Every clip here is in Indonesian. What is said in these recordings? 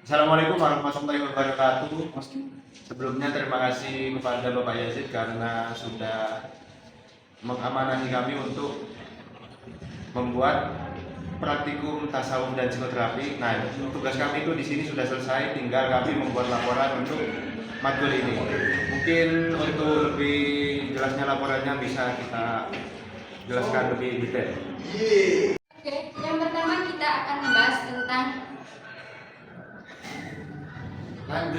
Assalamualaikum warahmatullahi wabarakatuh. Sebelumnya terima kasih kepada Bapak Yazid karena sudah mengamanahi kami untuk membuat praktikum tasawuf dan psikoterapi. Nah, tugas kami itu di sini sudah selesai, tinggal kami membuat laporan untuk matkul ini. Mungkin untuk lebih jelasnya laporannya bisa kita jelaskan lebih detail. Oke, yang pertama kita akan membahas tentang Yang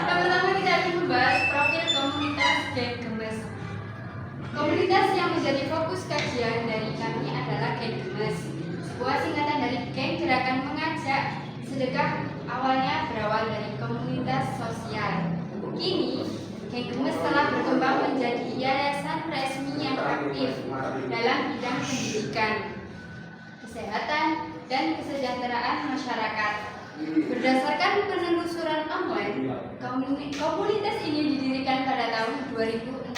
pertama kita akan membahas profil komunitas Geng Gemes. Komunitas yang menjadi fokus kajian dari kami adalah Geng Gemes, sebuah singkatan dari Geng Gerakan Mengajak Sedekah. Awalnya berawal dari komunitas sosial. Kini Geng Gemes telah berkembang menjadi yayasan resmi yang aktif dalam bidang pendidikan, kesehatan, dan kesejahteraan masyarakat. Berdasarkan penelusuran online, komunitas ini didirikan pada tahun 2016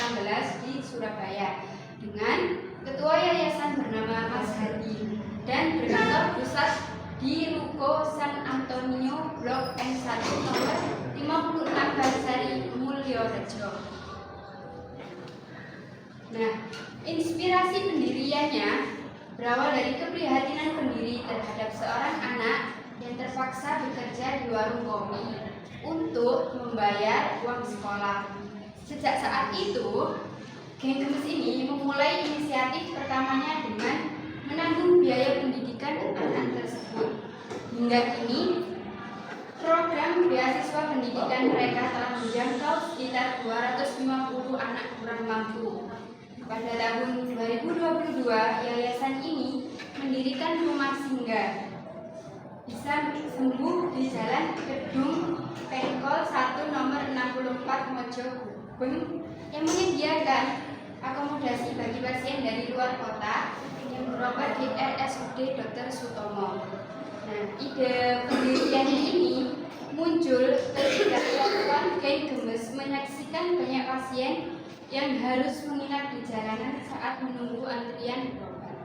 di Surabaya dengan ketua yayasan bernama Mas Hadi dan berkantor pusat di Ruko San Antonio Blok M1 nomor 56 Bangsari Mulyorejo. Nah, inspirasi pendiriannya berawal dari keprihatinan pendiri terhadap seorang anak yang terpaksa bekerja di warung kopi untuk membayar uang sekolah. Sejak saat itu, Geng Gemes ini memulai inisiatif pertamanya dengan menanggung biaya pendidikan anak tersebut. Hingga kini, program beasiswa pendidikan mereka telah menjangkau sekitar 250 anak kurang mampu. Pada tahun 2022, yayasan ini mendirikan rumah singgah bisa sembuh di Jalan Gedung Pengkol 1 nomor 64 Mojogubeng yang menyediakan akomodasi bagi pasien dari luar kota yang berobat di RSUD Dr. Sutomo. Nah, ide pendiriannya ini muncul ketika teman Geng Gemes menyaksikan banyak pasien yang harus menginap di jalanan saat menunggu antrian berobat.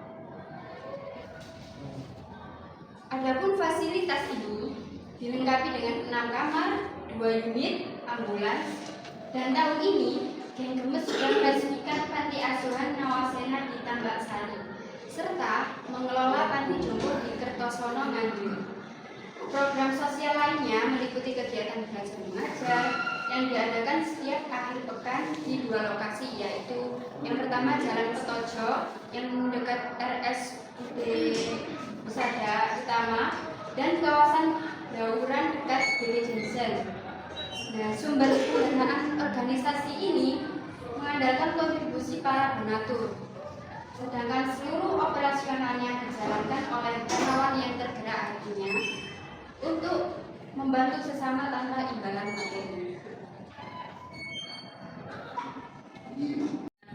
Adapun fasilitas ini dilengkapi dengan 6 kamar, 2 unit ambulans, dan tahun ini Geng Gemes sudah meresmikan panti asuhan Nawasena di Tambak Sari, serta mengelola panti jompo di Kertosono Nganjuk. Program sosial lainnya meliputi kegiatan belajar mengajar yang diadakan setiap akhir pekan di 2 lokasi, yaitu yang pertama Jalan Petojo yang dekat RSUD Pusada Utama dan kawasan Dauran dekat BB Jensen. Nah, sumber pendanaan organisasi ini mengandalkan kontribusi para donatur, sedangkan seluruh operasionalnya dijalankan oleh relawan yang tergerak hatinya untuk membantu sesama tanpa imbalan materi.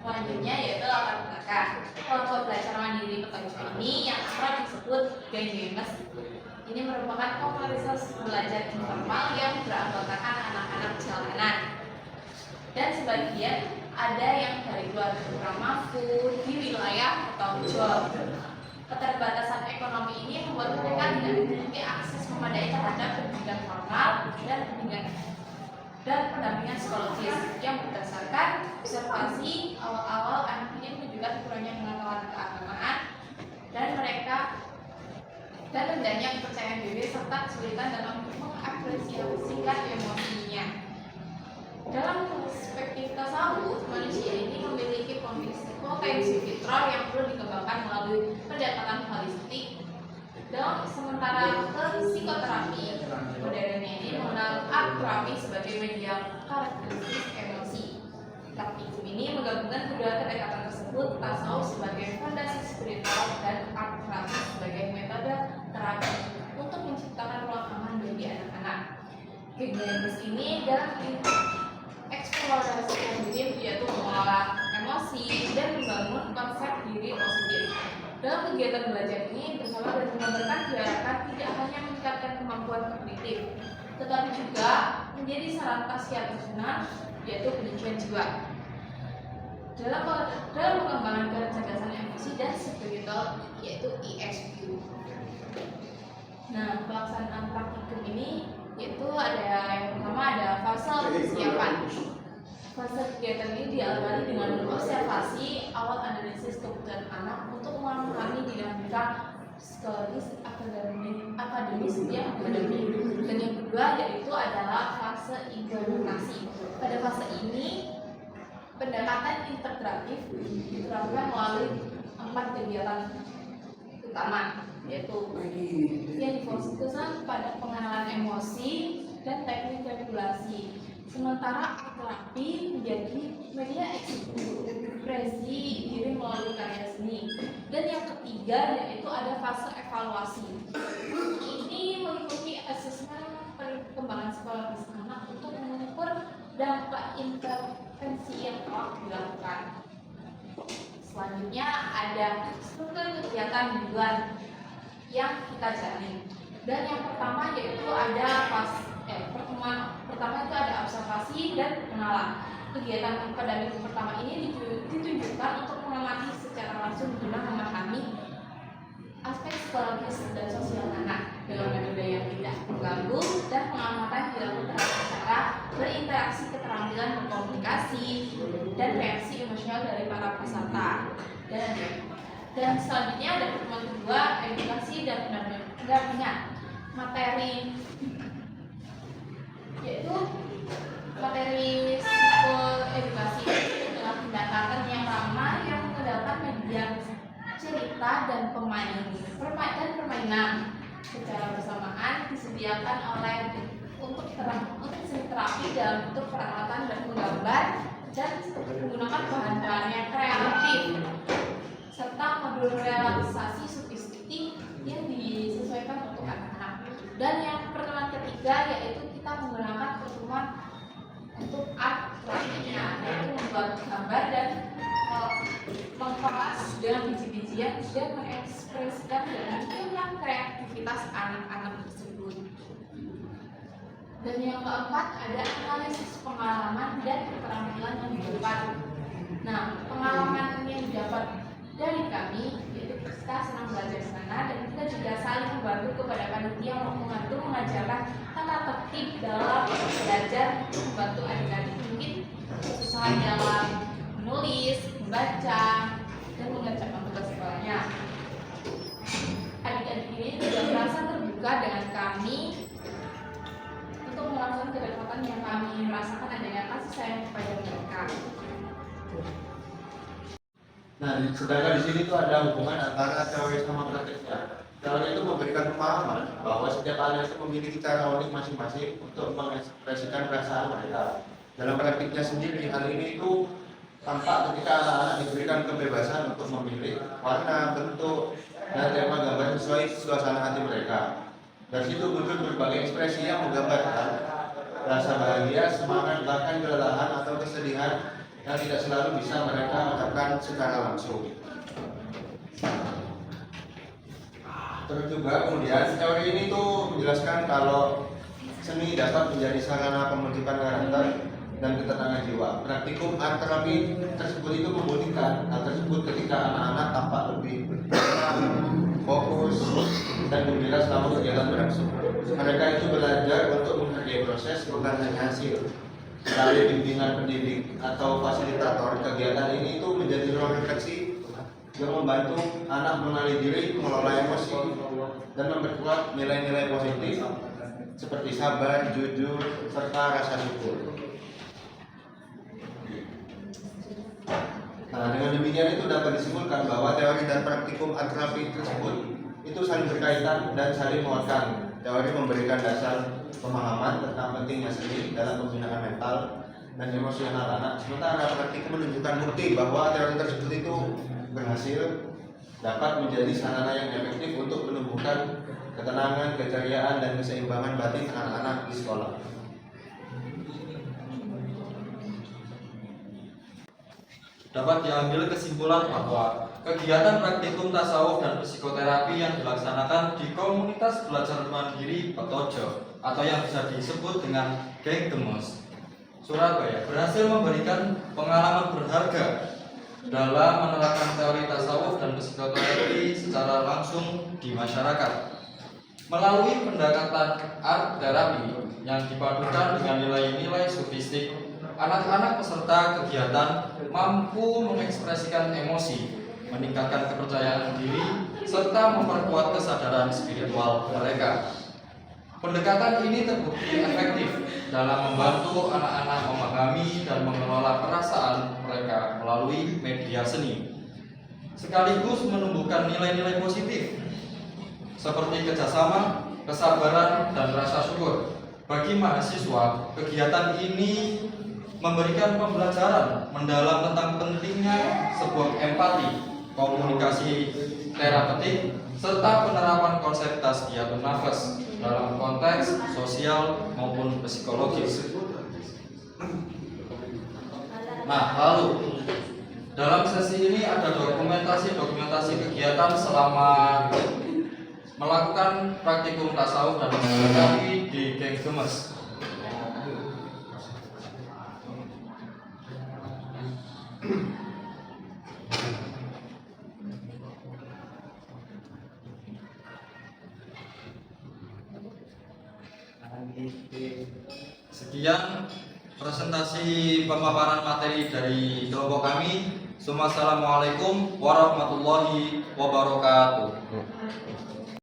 Selanjutnya yaitu latar belakang kelompok belajar mandiri Petojo ini yang akrab disebut Geng Gemes. Ini merupakan komunitas belajar informal yang beranggotakan anak-anak jalanan, dan sebagian ada yang dari keluarga kurang mampu di wilayah Petojo. Keterbatasan ekonomi ini membuat mereka tidak memiliki akses memadai terhadap pendidikan formal dan pendampingan psikologis yang berdasarkan observasi awal-awal anak ini menunjukkan kurangnya pengetahuan keagamaan dan rendahnya kepercayaan diri serta kesulitan dalam mengapresiasikan emosinya. Dalam perspektif tasawuf, manusia ini memiliki potensi fitrah yang perlu dikembangkan melalui pendekatan holistik. Sementara psikoterapi modern ini mengenal art terapi sebagai media karakteristik emosi. Praktikum ini menggabungkan kedua pendekatan tersebut, tasawuf sebagai fondasi spiritual dan art terapi sebagai metode terapi untuk menciptakan ruang aman bagi anak-anak. Geng Gemes ini dalam eksplorasi kognitif yaitu mengolah emosi dan membangun konsep diri positif. Dalam kegiatan belajar ini bersama dan menggambarkan diharapkan tidak hanya meningkatkan kemampuan kognitif, tetapi juga menjadi sarana tasya personal yaitu pendidikan jiwa. Dalam pengembangan kecerdasan emosi dan spiritual yaitu ESQ. Nah, pelaksanaan praktikum ini yaitu ada yang pertama ada fase persiapan. Fase kegiatan ini diawali dengan observasi awal analisis kebutuhan anak untuk memahami dinamika psikologis akademis yang dihadapi. Dan yang kedua yaitu adalah fase implementasi. Pada fase ini pendekatan integratif diterapkan melalui 4 kegiatan utama, yaitu yang difokuskan pada pengenalan emosi dan teknik regulasi. Sementara terapi menjadi media ekspresi diri melalui karya seni. Dan yang ketiga yaitu ada fase evaluasi. Ini meliputi asesmen perkembangan psikologis anak untuk mengukur dampak intervensi yang telah dilakukan. Selanjutnya ada struktur kegiatan mingguan yang kita jalin. Dan yang pertama yaitu ada pertemuan pertama itu ada observasi dan pengenalan. Kegiatan pada minggu pertama ini ditujukan untuk mengamati secara langsung guna memahami aspek psikologis dan sosial anak dengan metode yang tidak mengganggu, dan pengamatan dilakukan dengan cara berinteraksi, keterampilan berkomunikasi, dan reaksi emosional dari para peserta. Dan selanjutnya ada pertemuan kedua, edukasi dan pendampingan materi, yaitu materi psikoedukasi dengan pendekatan yang ramah yang menggunakan media cerita dan permainan secara bersamaan disediakan untuk seni terapi dalam bentuk peralatan dan menggambar dan menggunakan bahan-bahan yang kreatif serta modul relaksasi sugestif yang disesuaikan untuk anak-anak. Dan yang pertemuan ketiga yaitu kita menggunakan pertemuan untuk art praktiknya, yaitu membuat gambar dan mengkolas dengan biji-bijian dan mengekspresikan dengan kreativitas anak-anak tersebut. Dan yang keempat ada analisis pengalaman dan keterampilan yang didapat. Nah, pengalaman yang didapat dari kami yaitu kita senang belajar sana, dan kita juga saling membantu kepada panitia untuk membantu mengajarkan tata tertib dalam belajar, membantu adik-adik mungkin kesusahan dalam menulis, membaca, dan mengerjakan tugas sekolahnya. Adik-adik ini juga merasa terbuka dengan kami untuk melakukan kedekatan yang kami rasakan adanya kasih sayang kepada mereka. Nah, sedangkan di sini tuh ada hubungan antara teori sama prakteknya. Teori itu memberikan pemahaman bahwa setiap anak itu memiliki cara unik masing-masing untuk mengekspresikan perasaan mereka. Dalam praktiknya sendiri, hal ini itu tampak ketika anak-anak diberikan kebebasan untuk memilih warna, bentuk, dan tema gambar sesuai suasana hati mereka. Dari situ muncul berbagai ekspresi yang menggambarkan rasa bahagia, semangat, bahkan kelelahan atau kesedihan yang tidak selalu bisa mereka ucapkan secara langsung. Terus juga kemudian teori ini tuh menjelaskan kalau seni dapat menjadi sarana pembentukan karakter dan ketenangan jiwa. Praktikum art terapi tersebut itu membuktikan hal tersebut ketika anak-anak tampak lebih fokus dan gembira selama kegiatan berlangsung. Mereka itu belajar untuk menghargai proses, bukan hanya hasil. Melalui bimbingan pendidik atau fasilitator, kegiatan ini itu menjadi ruang refleksi yang membantu anak mengenali diri, mengelola emosi, dan memperkuat nilai-nilai positif seperti sabar, jujur, serta rasa syukur. Nah, dengan demikian itu dapat disimpulkan bahwa teori dan praktikum art terapi tersebut itu saling berkaitan dan saling menguatkan. Teori memberikan dasar pemahaman tentang pentingnya seni dalam pembinaan mental dan emosional anak, sementara praktikum menunjukkan bukti bahwa teori tersebut itu berhasil dapat menjadi sarana yang efektif untuk menumbuhkan ketenangan, keceriaan, dan keseimbangan batin anak-anak di sekolah. Dapat diambil kesimpulan bahwa kegiatan praktikum tasawuf dan psikoterapi yang dilaksanakan di komunitas belajar mandiri Petojo atau yang bisa disebut dengan Geng Demos Surabaya berhasil memberikan pengalaman berharga dalam menerapkan teori tasawuf dan psikoterapi secara langsung di masyarakat. Melalui pendekatan art terapi yang dipadukan dengan nilai-nilai sofistik, anak-anak peserta kegiatan mampu mengekspresikan emosi, meningkatkan kepercayaan diri, serta memperkuat kesadaran spiritual mereka. Pendekatan ini terbukti efektif dalam membantu anak-anak memahami dan mengelola perasaan mereka melalui media seni, sekaligus menumbuhkan nilai-nilai positif seperti kerjasama, kesabaran, dan rasa syukur. Bagi mahasiswa, kegiatan ini memberikan pembelajaran mendalam tentang pentingnya sebuah empati, komunikasi terapeutik, serta penerapan konsep tasbiyatun nafas dalam konteks sosial maupun psikologis. Nah, lalu dalam sesi ini ada dokumentasi kegiatan selama melakukan praktikum tasawuf dan terapi di Geng Gemes. Sekian presentasi pemaparan materi dari kelompok kami. Assalamualaikum warahmatullahi wabarakatuh.